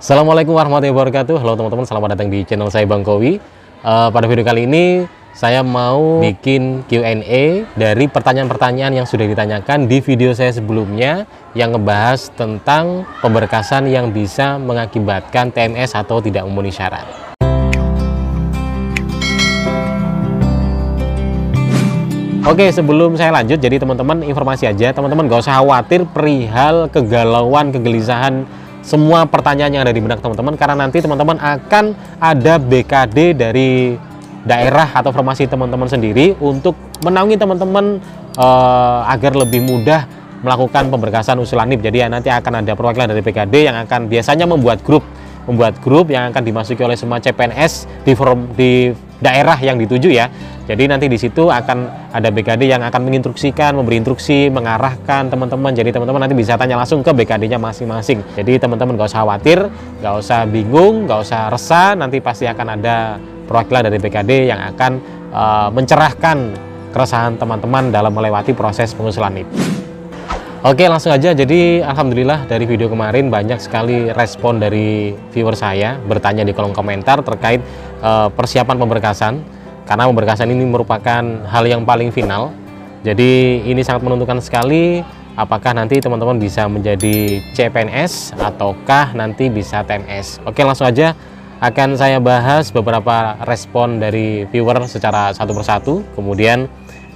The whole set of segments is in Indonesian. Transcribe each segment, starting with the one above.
Assalamualaikum warahmatullahi wabarakatuh. Halo teman-teman, selamat datang di channel saya Bang Kowi. Pada video kali ini saya mau bikin Q&A dari pertanyaan-pertanyaan yang sudah ditanyakan di video saya sebelumnya yang ngebahas tentang pemberkasan yang bisa mengakibatkan TMS atau tidak memenuhi syarat. Oke, sebelum saya lanjut, jadi teman-teman informasi aja, teman-teman gak usah khawatir perihal kegalauan, kegelisahan semua pertanyaan yang ada di benak teman-teman, karena nanti teman-teman akan ada BKD dari daerah atau formasi teman-teman sendiri untuk menaungi teman-teman agar lebih mudah melakukan pemberkasan usulan NIP. Jadi ya, nanti akan ada perwakilan dari BKD yang akan biasanya membuat grup yang akan dimasuki oleh semua CPNS di daerah yang dituju ya. Jadi nanti di situ akan ada BKD yang akan menginstruksikan, memberi instruksi, mengarahkan teman-teman. Jadi teman-teman nanti bisa tanya langsung ke BKD-nya masing-masing. Jadi teman-teman gak usah khawatir, gak usah bingung, gak usah resah. Nanti pasti akan ada perwakilan dari BKD yang akan mencerahkan keresahan teman-teman dalam melewati proses pengusulan NIP. Oke, langsung aja. Jadi alhamdulillah dari video kemarin banyak sekali respon dari viewer saya bertanya di kolom komentar terkait persiapan pemberkasan, karena pemberkasan ini merupakan hal yang paling final. Jadi ini sangat menentukan sekali apakah nanti teman-teman bisa menjadi CPNS ataukah nanti bisa TMS. Oke, langsung aja akan saya bahas beberapa respon dari viewer secara satu persatu, kemudian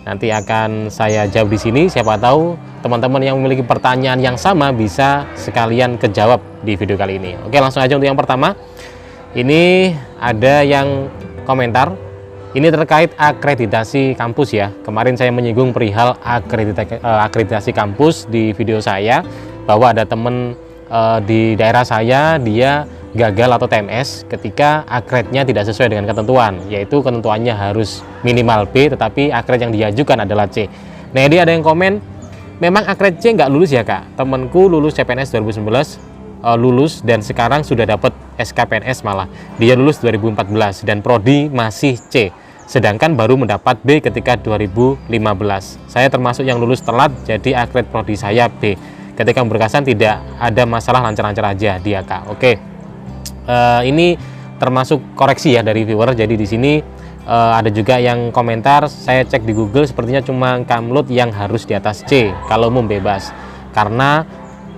nanti akan saya jawab di sini. Siapa tahu teman-teman yang memiliki pertanyaan yang sama bisa sekalian kejawab di video kali ini. Oke, langsung aja untuk yang pertama. Ini ada yang komentar. Ini terkait akreditasi kampus ya. Kemarin saya menyinggung perihal akreditasi kampus di video saya, bahwa ada teman di daerah saya, dia gagal atau TMS ketika akrednya tidak sesuai dengan ketentuan, yaitu ketentuannya harus minimal B, tetapi akred yang diajukan adalah C. Nah, ini ada yang komen, memang akred C nggak lulus ya kak, temanku lulus CPNS 2019 lulus dan sekarang sudah dapat SKPNS, malah dia lulus 2014 dan prodi masih C, sedangkan baru mendapat B ketika 2015. Saya termasuk yang lulus telat, jadi akred prodi saya B. Ketika pemberkasan tidak ada masalah, lancar-lancar aja dia kak. Oke. Ini termasuk koreksi ya dari viewer. Jadi di sini ada juga yang komentar, saya cek di Google sepertinya cuma Kamlut yang harus di atas C, kalau umum bebas. Karena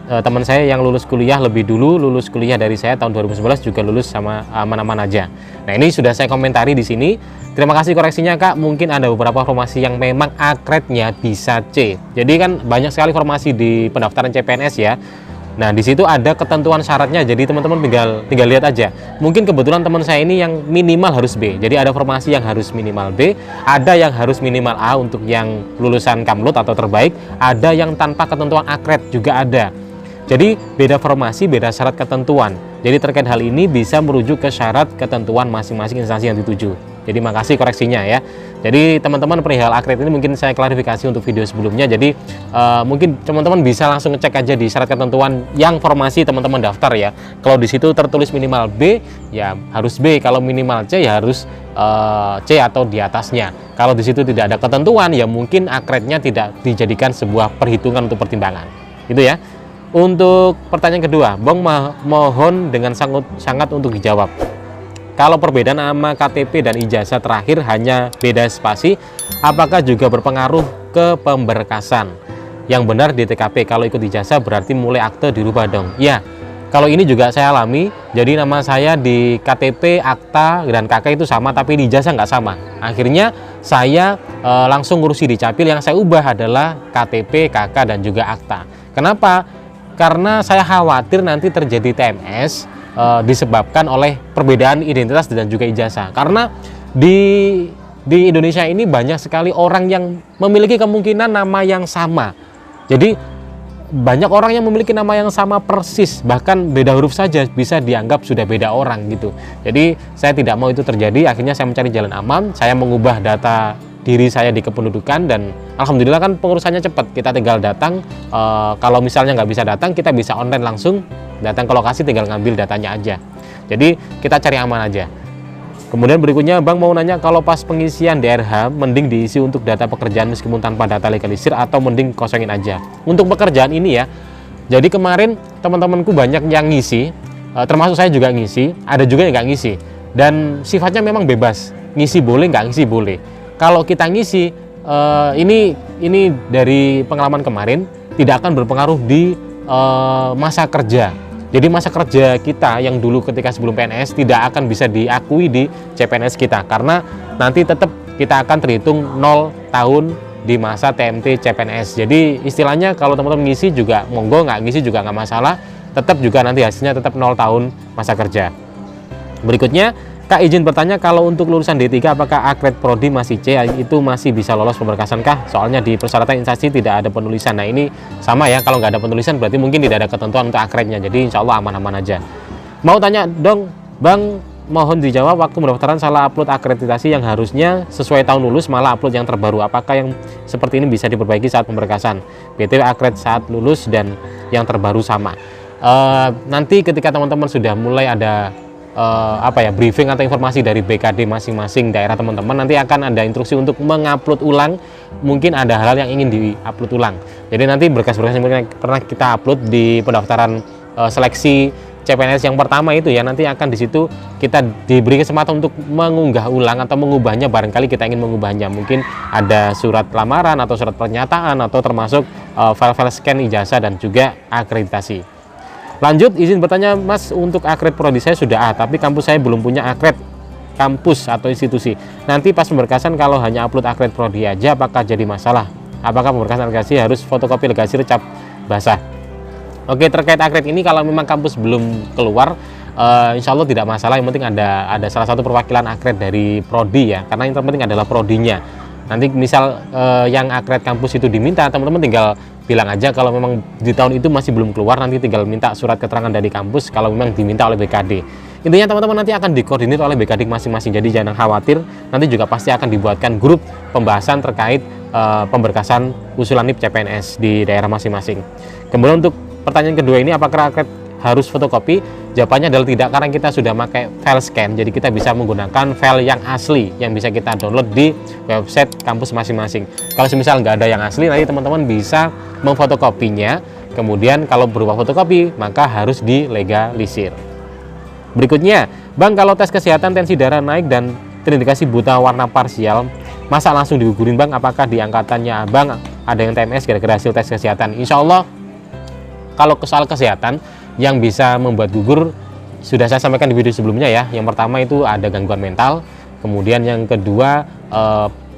teman saya yang lulus kuliah lebih dulu, lulus kuliah dari saya tahun 2011 juga lulus sama aman-aman aja. Nah, ini sudah saya komentari di sini. Terima kasih koreksinya kak. Mungkin ada beberapa formasi yang memang akrednya bisa C. Jadi kan banyak sekali formasi di pendaftaran CPNS ya. Nah, di situ ada ketentuan syaratnya. Jadi teman-teman tinggal lihat aja. Mungkin kebetulan teman saya ini yang minimal harus B. Jadi ada formasi yang harus minimal B, ada yang harus minimal A untuk yang lulusan Kamlut atau terbaik, ada yang tanpa ketentuan akred juga ada. Jadi beda formasi, beda syarat ketentuan. Jadi terkait hal ini bisa merujuk ke syarat ketentuan masing-masing instansi yang dituju. Jadi makasih koreksinya ya. Jadi teman-teman perihal akred ini mungkin saya klarifikasi untuk video sebelumnya. Jadi mungkin teman-teman bisa langsung ngecek aja di syarat ketentuan yang formasi teman-teman daftar ya. Kalau di situ tertulis minimal B, ya harus B. Kalau minimal C, ya harus C atau di atasnya. Kalau di situ tidak ada ketentuan, ya mungkin akrednya tidak dijadikan sebuah perhitungan untuk pertimbangan. Itu ya. Untuk pertanyaan kedua, Bang mohon dengan sangat untuk dijawab. Kalau perbedaan nama KTP dan ijazah terakhir hanya beda spasi, apakah juga berpengaruh ke pemberkasan? Yang benar di TKP, kalau ikut ijazah berarti mulai akte dirubah dong. Ya, kalau ini juga saya alami. Jadi nama saya di KTP, akta, dan KK itu sama, tapi di ijazah nggak sama. Akhirnya saya langsung ngurusi di Capil, yang saya ubah adalah KTP, KK, dan juga akta. Kenapa? Karena saya khawatir nanti terjadi TMS disebabkan oleh perbedaan identitas dan juga ijazah. Karena di Indonesia ini banyak sekali orang yang memiliki kemungkinan nama yang sama. Jadi banyak orang yang memiliki nama yang sama persis, bahkan beda huruf saja bisa dianggap sudah beda orang gitu. Jadi saya tidak mau itu terjadi. Akhirnya saya mencari jalan aman, saya mengubah data diri saya di kependudukan, dan alhamdulillah kan pengurusannya cepat. Kita tinggal datang, kalau misalnya nggak bisa datang, kita bisa online langsung datang ke lokasi, tinggal ngambil datanya aja. Jadi kita cari aman aja. Kemudian berikutnya, Bang mau nanya, kalau pas pengisian DRH mending diisi untuk data pekerjaan meskipun tanpa data legalisir atau mending kosongin aja? Untuk pekerjaan ini ya, jadi kemarin teman-temanku banyak yang ngisi termasuk saya juga ngisi, ada juga yang nggak ngisi. Dan sifatnya memang bebas, ngisi boleh, nggak ngisi boleh. Kalau kita ngisi, ini dari pengalaman kemarin, tidak akan berpengaruh di masa kerja. Jadi masa kerja kita yang dulu ketika sebelum PNS tidak akan bisa diakui di CPNS kita, karena nanti tetap kita akan terhitung 0 tahun di masa TMT CPNS. Jadi istilahnya kalau teman-teman ngisi juga monggo, nggak ngisi juga nggak masalah, tetap juga nanti hasilnya tetap 0 tahun masa kerja. Berikutnya, Kak izin bertanya, kalau untuk lulusan D3 apakah akred prodi masih C itu masih bisa lolos pemberkasan kah? Soalnya di persyaratan instansi tidak ada penulisan. Nah ini sama ya, kalau nggak ada penulisan berarti mungkin tidak ada ketentuan untuk akrednya. Jadi insya Allah aman-aman aja. Mau tanya dong Bang, mohon dijawab, waktu pendaftaran salah upload akreditasi yang harusnya sesuai tahun lulus malah upload yang terbaru. Apakah yang seperti ini bisa diperbaiki saat pemberkasan? BTW akred saat lulus dan yang terbaru sama. Nanti ketika teman-teman sudah mulai ada briefing atau informasi dari BKD masing-masing daerah teman-teman, nanti akan ada instruksi untuk mengupload ulang. Mungkin ada hal yang ingin diupload ulang. Jadi nanti berkas-berkas yang pernah kita upload di pendaftaran seleksi CPNS yang pertama itu ya, nanti akan di situ kita diberi kesempatan untuk mengunggah ulang atau mengubahnya, barangkali kita ingin mengubahnya. Mungkin ada surat lamaran atau surat pernyataan atau termasuk file-file scan ijazah dan juga akreditasi. Lanjut, izin bertanya Mas, untuk akred prodi saya sudah A, tapi kampus saya belum punya akred kampus atau institusi. Nanti pas pemberkasan kalau hanya upload akred prodi aja, apakah jadi masalah? Apakah pemberkasan legasi harus fotokopi legasi recap basah? Oke, terkait akred ini kalau memang kampus belum keluar, insya Allah tidak masalah. Yang penting ada salah satu perwakilan akred dari prodi ya, karena yang terpenting adalah prodinya. Nanti misal yang akred kampus itu diminta, teman-teman tinggal bilang aja kalau memang di tahun itu masih belum keluar, nanti tinggal minta surat keterangan dari kampus kalau memang diminta oleh BKD. Intinya teman-teman nanti akan dikoordinir oleh BKD masing-masing, jadi jangan khawatir, nanti juga pasti akan dibuatkan grup pembahasan terkait pemberkasan usulan NIP CPNS di daerah masing-masing. Kemudian untuk pertanyaan kedua ini, apakah akred harus fotokopi? Jawabannya adalah tidak, karena kita sudah pakai file scan, jadi kita bisa menggunakan file yang asli yang bisa kita download di website kampus masing-masing. Kalau misal nggak ada yang asli, nanti teman-teman bisa memfotokopinya, kemudian kalau berupa fotokopi maka harus dilegalisir. Berikutnya, Bang, kalau tes kesehatan tensi darah naik dan terindikasi buta warna parsial, masa langsung digugurin Bang? Apakah di angkatannya Abang ada yang TMS gara-gara hasil tes kesehatan? Insya Allah kalau soal kesehatan yang bisa membuat gugur sudah saya sampaikan di video sebelumnya ya. Yang pertama itu ada gangguan mental, kemudian yang kedua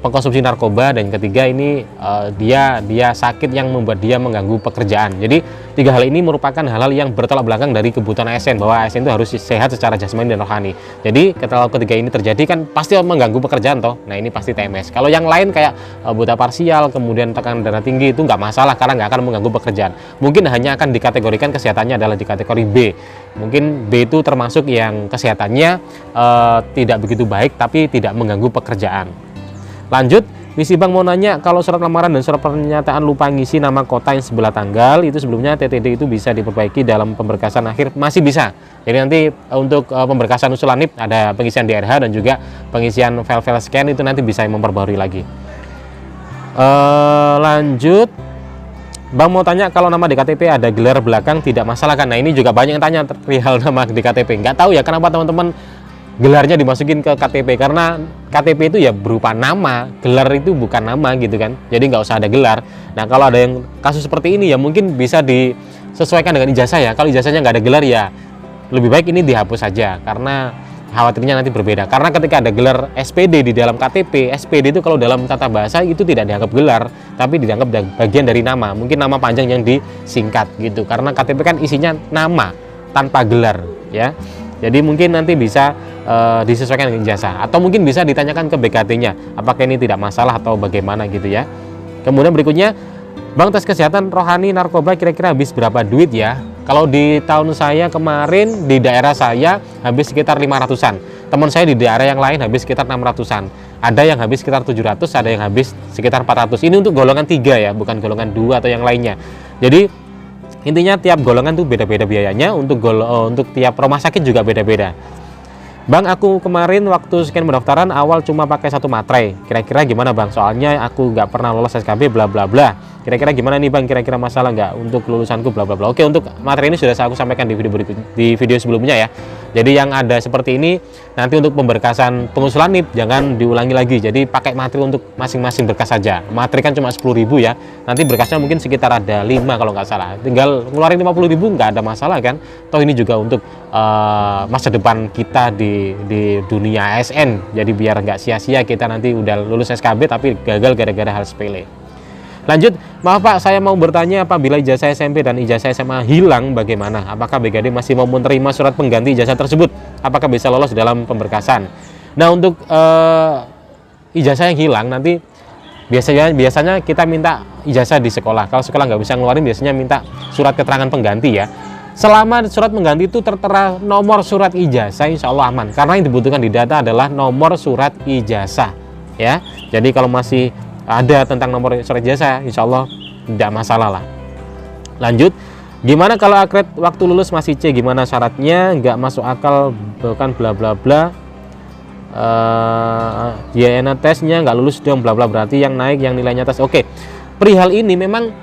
pengkonsumsi narkoba, dan yang ketiga ini dia sakit yang membuat dia mengganggu pekerjaan. Jadi tiga hal ini merupakan hal-hal yang bertolak belakang dari kebutuhan ASN, bahwa ASN itu harus sehat secara jasmani dan rohani. Jadi kalau ketiga ini terjadi kan pasti mengganggu pekerjaan toh. Nah ini pasti TMS. Kalau yang lain kayak buta parsial, kemudian tekanan darah tinggi, itu nggak masalah karena nggak akan mengganggu pekerjaan. Mungkin hanya akan dikategorikan kesehatannya adalah di kategori B. Mungkin B itu termasuk yang kesehatannya tidak begitu baik tapi tidak mengganggu pekerjaan. Lanjut, misi Bang mau nanya, kalau surat lamaran dan surat pernyataan lupa ngisi nama kota yang sebelah tanggal, itu sebelumnya TTD itu bisa diperbaiki dalam pemberkasan akhir? Masih bisa. Jadi nanti untuk pemberkasan usulan NIP ada pengisian DRH dan juga pengisian file-file scan, itu nanti bisa memperbarui lagi. Lanjut, Bang mau tanya, kalau nama di KTP ada gelar belakang tidak masalah kan? Nah ini juga banyak yang tanya perihal nama di KTP. Nggak tahu ya kenapa teman-teman gelarnya dimasukin ke KTP, karena KTP itu ya berupa nama, gelar itu bukan nama gitu kan, jadi nggak usah ada gelar. Nah kalau ada yang kasus seperti ini ya mungkin bisa disesuaikan dengan ijazah ya. Kalau ijazahnya nggak ada gelar ya lebih baik ini dihapus saja, karena khawatirnya nanti berbeda. Karena ketika ada gelar SPD di dalam KTP, SPD itu kalau dalam tata bahasa itu tidak dianggap gelar, tapi dianggap bagian dari nama, mungkin nama panjang yang disingkat gitu, karena KTP kan isinya nama tanpa gelar ya. Jadi mungkin nanti bisa disesuaikan dengan ijazah, atau mungkin bisa ditanyakan ke BKT-nya apakah ini tidak masalah atau bagaimana gitu ya. Kemudian berikutnya, Bang, tes kesehatan rohani narkoba kira-kira habis berapa duit ya? Kalau di tahun saya kemarin di daerah saya habis sekitar 500-an. Teman saya di daerah yang lain habis sekitar 600-an. Ada yang habis sekitar 700, ada yang habis sekitar 400. Ini untuk golongan 3 ya, bukan golongan 2 atau yang lainnya. Jadi intinya tiap golongan tuh beda-beda biayanya, untuk tiap rumah sakit juga beda-beda. Bang, aku kemarin waktu scan pendaftaran awal cuma pakai 1 materai. Kira-kira gimana Bang? Soalnya aku nggak pernah lolos SKB bla bla bla. Kira-kira gimana nih Bang? Kira-kira masalah nggak untuk lulusanku bla bla bla. Oke, untuk materi ini sudah aku sampaikan di video sebelumnya ya. Jadi yang ada seperti ini nanti untuk pemberkasan pengusulan NIP jangan diulangi lagi. Jadi pakai materi untuk masing-masing berkas saja. Materi kan cuma 10.000 ya. Nanti berkasnya mungkin sekitar ada 5 kalau nggak salah. Tinggal ngeluarin 50.000 nggak ada masalah kan. Toh ini juga untuk masa depan kita di dunia ASN. Jadi biar nggak sia-sia kita nanti udah lulus SKB tapi gagal gara-gara hal sepele. Lanjut, maaf Pak, saya mau bertanya apabila ijazah SMP dan ijazah SMA hilang bagaimana? Apakah BKD masih mau menerima surat pengganti ijazah tersebut? Apakah bisa lolos dalam pemberkasan? Nah, untuk ijazah yang hilang nanti biasanya kita minta ijazah di sekolah. Kalau sekolah nggak bisa ngeluarin, biasanya minta surat keterangan pengganti ya. Selama surat pengganti itu tertera nomor surat ijazah, insya Allah aman. Karena yang dibutuhkan di data adalah nomor surat ijazah ya. Jadi kalau masih ada tentang nomor surat ijazah, insya Allah tidak masalah lah. Lanjut, gimana kalau akred waktu lulus masih C? Gimana syaratnya? Nggak masuk akal, bukan bla bla bla. YN tesnya nggak lulus dong, bla bla, berarti yang naik yang nilainya tes. Oke, perihal ini memang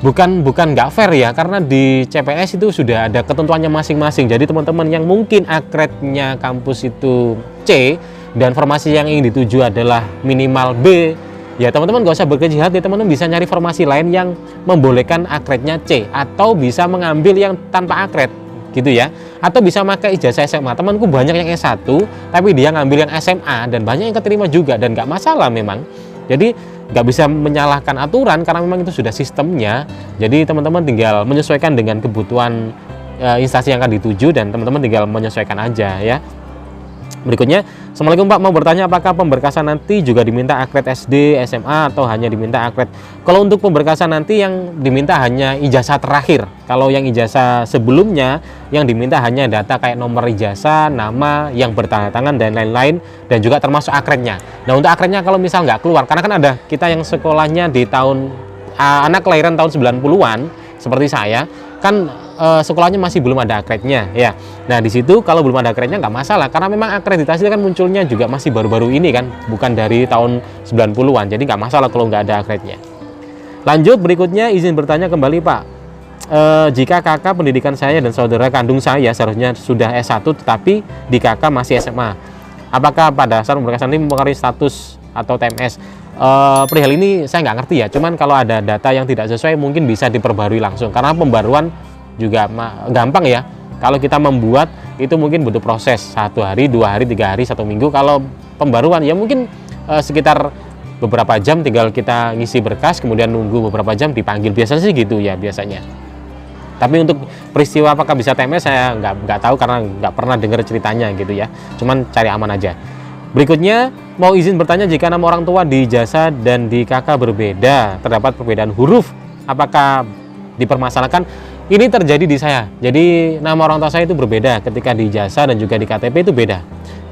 bukan nggak fair ya, karena di CPNS itu sudah ada ketentuannya masing-masing. Jadi teman-teman yang mungkin akrednya kampus itu C dan formasi yang ingin dituju adalah minimal B, ya teman-teman gak usah berkecil hati, teman-teman bisa nyari formasi lain yang membolehkan akrednya C, atau bisa mengambil yang tanpa akred gitu ya, atau bisa pakai ijazah SMA. Temanku banyak yang S1 tapi dia ngambil yang SMA dan banyak yang keterima juga dan nggak masalah memang. Jadi nggak bisa menyalahkan aturan karena memang itu sudah sistemnya. Jadi teman-teman tinggal menyesuaikan dengan kebutuhan instansi yang akan dituju dan teman-teman tinggal menyesuaikan aja ya. Berikutnya, Assalamualaikum Pak, mau bertanya apakah pemberkasan nanti juga diminta akred SD, SMA atau hanya diminta akred? Kalau untuk pemberkasan nanti yang diminta hanya ijazah terakhir. Kalau yang ijazah sebelumnya yang diminta hanya data kayak nomor ijazah, nama, yang bertanda tangan dan lain-lain, dan juga termasuk akrednya. Nah, untuk akrednya kalau misal nggak keluar, karena kan ada kita yang sekolahnya di tahun anak kelahiran tahun 90-an seperti saya, kan sekolahnya masih belum ada akrednya ya. Nah, di situ kalau belum ada akrednya nggak masalah karena memang akreditasi kan munculnya juga masih baru-baru ini kan, bukan dari tahun 90-an. Jadi nggak masalah kalau nggak ada akrednya. Lanjut, berikutnya izin bertanya kembali Pak. Jika kakak pendidikan saya dan saudara kandung saya seharusnya sudah S1 tetapi di kakak masih SMA, apakah pada saat pemberkasan ini mempengaruhi status atau TMS? Perihal ini saya nggak ngerti ya, cuman kalau ada data yang tidak sesuai mungkin bisa diperbarui langsung karena pembaruan juga gampang ya. Kalau kita membuat itu mungkin butuh proses 1 hari, 2 hari, 3 hari, 1 minggu. Kalau pembaruan ya mungkin sekitar beberapa jam, tinggal kita ngisi berkas kemudian nunggu beberapa jam dipanggil, biasanya sih gitu ya biasanya. Tapi untuk peristiwa apakah bisa TMS saya nggak tahu karena nggak pernah dengar ceritanya gitu ya, cuman cari aman aja. Berikutnya, mau izin bertanya jika nama orang tua di ijazah dan di KK berbeda, terdapat perbedaan huruf, apakah dipermasalahkan? Ini terjadi di saya. Jadi nama orang tua saya itu berbeda ketika di ijazah dan juga di KTP itu beda.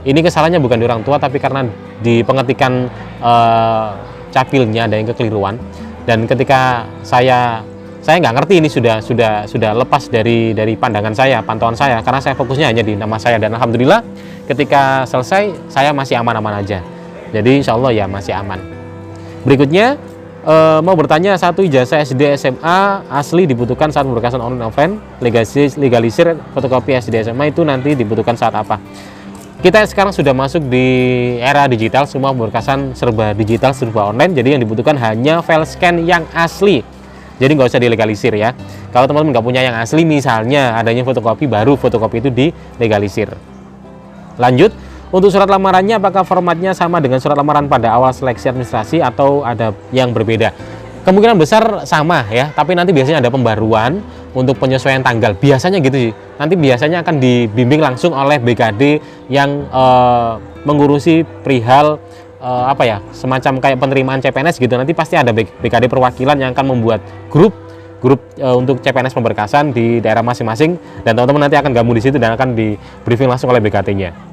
Ini kesalahannya bukan di orang tua tapi karena di pengetikan capilnya ada yang kekeliruan. Dan ketika saya nggak ngerti, ini sudah lepas dari pandangan saya, pantauan saya, karena saya fokusnya hanya di nama saya dan alhamdulillah ketika selesai saya masih aman-aman aja. Jadi insya Allah ya masih aman. Berikutnya, mau bertanya, satu ijazah SD SMA asli dibutuhkan saat pemberkasan online offline, legalisir fotokopi SD SMA itu nanti dibutuhkan saat apa? Kita sekarang sudah masuk di era digital, semua pemberkasan serba digital, serba online, jadi yang dibutuhkan hanya file scan yang asli. Jadi nggak usah dilegalisir ya. Kalau teman-teman nggak punya yang asli, misalnya adanya fotokopi, baru fotokopi itu dilegalisir. Lanjut, untuk surat lamarannya apakah formatnya sama dengan surat lamaran pada awal seleksi administrasi atau ada yang berbeda? Kemungkinan besar sama ya, tapi nanti biasanya ada pembaruan untuk penyesuaian tanggal. Biasanya gitu sih. Nanti biasanya akan dibimbing langsung oleh BKD yang mengurusi perihal semacam kayak penerimaan CPNS gitu. Nanti pasti ada BKD perwakilan yang akan membuat grup untuk CPNS pemberkasan di daerah masing-masing dan teman-teman nanti akan gabung di situ dan akan di briefing langsung oleh BKT-nya.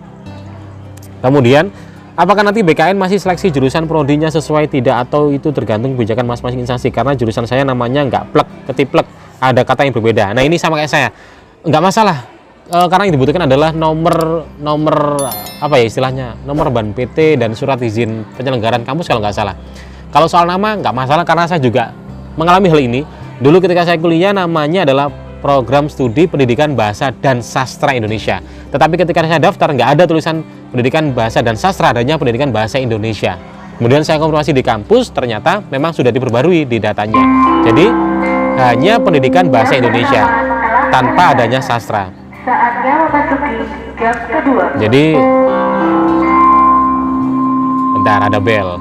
Kemudian, apakah nanti BKN masih seleksi jurusan prodinya sesuai tidak atau itu tergantung kebijakan masing-masing instansi? Karena jurusan saya namanya nggak plek, ketiplek, ada kata yang berbeda. Nah, ini sama kayak saya, nggak masalah. karena yang dibutuhkan adalah nomor apa ya istilahnya, nomor ban PT dan surat izin penyelenggaraan kampus kalau nggak salah. Kalau soal nama nggak masalah karena saya juga mengalami hal ini. Dulu ketika saya kuliah namanya adalah Program Studi Pendidikan Bahasa dan Sastra Indonesia. Tetapi ketika saya daftar nggak ada tulisan Pendidikan Bahasa dan Sastra, adanya Pendidikan Bahasa Indonesia. Kemudian saya konfirmasi di kampus, ternyata memang sudah diperbarui di datanya. Jadi hanya Pendidikan Bahasa Indonesia tanpa adanya sastra. Saatnya memasuki jam kedua. Jadi bentar, ada bel.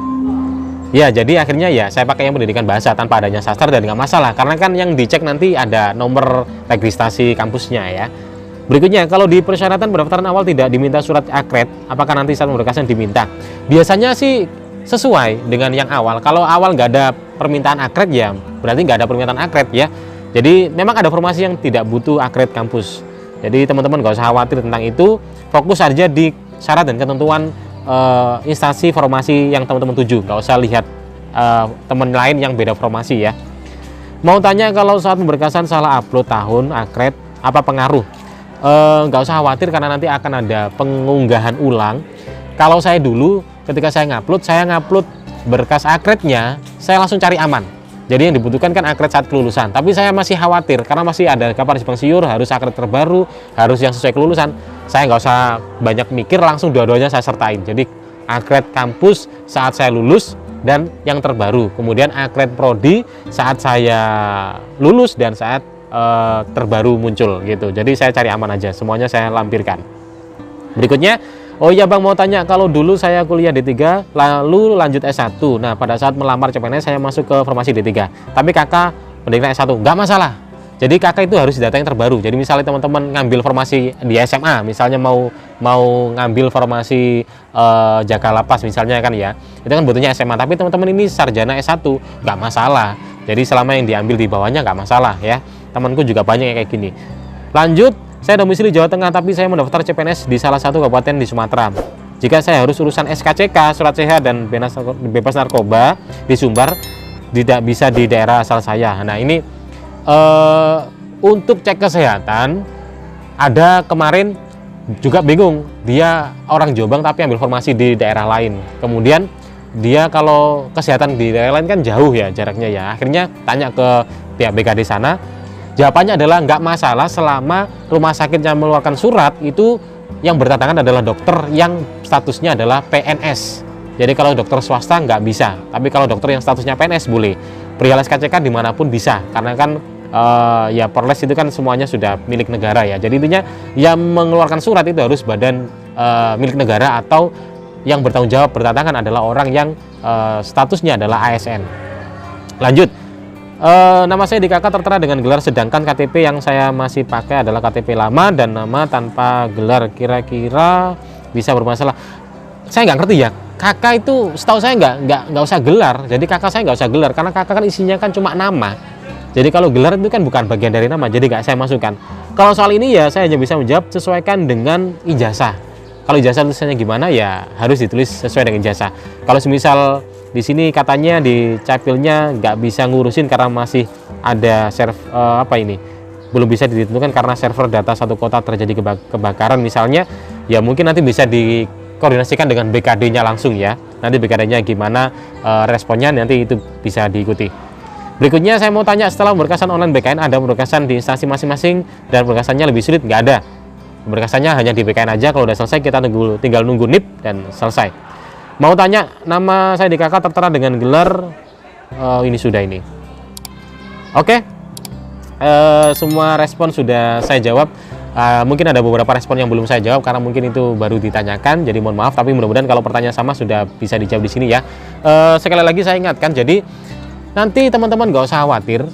Ya, jadi akhirnya ya saya pakai yang pendidikan bahasa tanpa adanya sastra dan nggak masalah karena kan yang dicek nanti ada nomor registrasi kampusnya ya. Berikutnya, kalau di persyaratan pendaftaran awal tidak diminta surat akred, apakah nanti saat pemberkasan diminta? Biasanya sih sesuai dengan yang awal. Kalau awal nggak ada permintaan akred ya berarti nggak ada permintaan akred ya. Jadi memang ada formasi yang tidak butuh akred kampus. Jadi teman-teman nggak usah khawatir tentang itu, fokus aja di syarat dan ketentuan instansi formasi yang teman-teman tuju, nggak usah lihat teman lain yang beda formasi ya. Mau tanya kalau saat pemberkasan salah upload tahun akred, apa pengaruh? Nggak usah khawatir karena nanti akan ada pengunggahan ulang. Kalau saya dulu ketika saya ngupload berkas akrednya, saya langsung cari aman. Jadi yang dibutuhkan kan akred saat kelulusan. Tapi saya masih khawatir karena masih ada kapan simpang siur, harus akred terbaru, harus yang sesuai kelulusan. Saya nggak usah banyak mikir, langsung dua-duanya saya sertain. Jadi akred kampus saat saya lulus dan yang terbaru. Kemudian akred prodi saat saya lulus dan saat terbaru muncul gitu. Jadi saya cari aman aja, semuanya saya lampirkan. Berikutnya, oh iya Bang, mau tanya, kalau dulu saya kuliah D3 lalu lanjut S1. Nah, pada saat melamar CPNS saya masuk ke formasi D3. Tapi kakak pendidikan S1, nggak masalah. Jadi kakak itu harus data yang terbaru. Jadi misalnya teman-teman ngambil formasi di SMA, misalnya mau ngambil formasi Jakalapas misalnya kan ya. Itu kan butuhnya SMA, tapi teman-teman ini sarjana S1, nggak masalah. Jadi selama yang diambil di bawahnya nggak masalah ya. Temanku juga banyak yang kayak gini. Lanjut, saya domisili Jawa Tengah, tapi saya mendaftar CPNS di salah satu kabupaten di Sumatera. Jika saya harus urusan SKCK, surat sehat dan bebas narkoba di Sumbar, tidak bisa di daerah asal saya. Nah ini untuk cek kesehatan, ada kemarin juga bingung, dia orang Jombang tapi ambil formasi di daerah lain. Kemudian dia kalau kesehatan di daerah lain kan jauh ya jaraknya ya. Akhirnya tanya ke pihak BKD sana. Jawabannya adalah nggak masalah selama rumah sakit yang mengeluarkan surat itu yang bertentangan adalah dokter yang statusnya adalah PNS. Jadi kalau dokter swasta nggak bisa, tapi kalau dokter yang statusnya PNS boleh. Perihal SKCK dimanapun bisa, karena kan ya Perles itu kan semuanya sudah milik negara ya. Jadi intinya yang mengeluarkan surat itu harus badan milik negara atau yang bertanggung jawab bertentangan adalah orang yang statusnya adalah ASN. Lanjut. Nama saya di KK tertera dengan gelar, sedangkan KTP yang saya masih pakai adalah KTP lama dan nama tanpa gelar. Kira-kira bisa bermasalah? Saya nggak ngerti ya. KK itu setahu saya nggak usah gelar. Jadi KK saya nggak usah gelar karena KK kan isinya kan cuma nama. Jadi kalau gelar itu kan bukan bagian dari nama, jadi nggak saya masukkan. Kalau soal ini ya saya hanya bisa menjawab sesuaikan dengan ijazah. Kalau ijazah tulisannya gimana ya harus ditulis sesuai dengan ijazah. Kalau semisal di sini katanya di capilnya nggak bisa ngurusin karena masih ada belum bisa ditentukan karena server data satu kota terjadi kebakaran misalnya, ya mungkin nanti bisa dikoordinasikan dengan BKD-nya langsung ya. Nanti BKD-nya gimana responnya nanti itu bisa diikuti. Berikutnya saya mau tanya, setelah pemberkasan online BKN ada pemberkasan di instansi masing-masing dan pemberkasannya lebih sulit? Nggak ada. Pemberkasannya hanya di BKN aja, kalau udah selesai kita tinggal nunggu NIP dan selesai. Mau tanya, nama saya di KK tertera dengan gelar ini sudah ini. Oke, semua respon sudah saya jawab. Mungkin ada beberapa respon yang belum saya jawab karena mungkin itu baru ditanyakan, jadi mohon maaf. Tapi mudah-mudahan kalau pertanyaan sama sudah bisa dijawab di sini ya. Sekali lagi saya ingatkan, jadi nanti teman-teman gak usah khawatir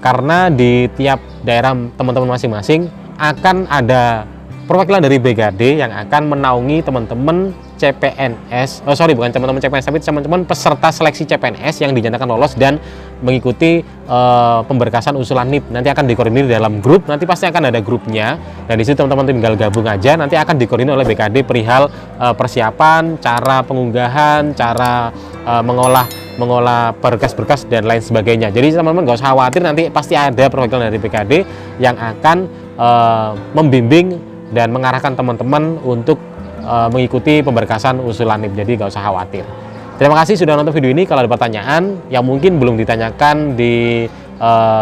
karena di tiap daerah teman-teman masing-masing akan ada perwakilan dari BKD yang akan menaungi teman-teman CPNS, bukan teman-teman CPNS, tapi teman-teman peserta seleksi CPNS yang dinyatakan lolos dan mengikuti pemberkasan usulan NIP. Nanti akan dikoordinir dalam grup, nanti pasti akan ada grupnya, dan di situ teman-teman tinggal gabung aja. Nanti akan dikoordinir oleh BKD perihal persiapan, cara pengunggahan, cara mengolah mengolah berkas-berkas dan lain sebagainya. Jadi teman-teman nggak usah khawatir, nanti pasti ada perwakilan dari BKD yang akan membimbing dan mengarahkan teman-teman untuk mengikuti pemberkasan usulan NIP. Jadi nggak usah khawatir. Terima kasih sudah nonton video ini. Kalau ada pertanyaan yang mungkin belum ditanyakan di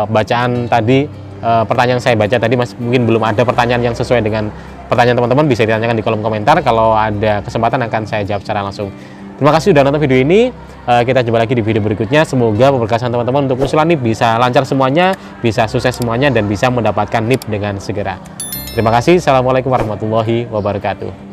bacaan tadi, pertanyaan saya baca tadi mungkin belum ada pertanyaan yang sesuai dengan pertanyaan teman-teman, bisa ditanyakan di kolom komentar. Kalau ada kesempatan akan saya jawab secara langsung. Terima kasih sudah nonton video ini. Kita jumpa lagi di video berikutnya. Semoga pemberkasan teman-teman untuk usulan NIP bisa lancar semuanya, bisa sukses semuanya, dan bisa mendapatkan NIP dengan segera. Terima kasih. Assalamualaikum warahmatullahi wabarakatuh.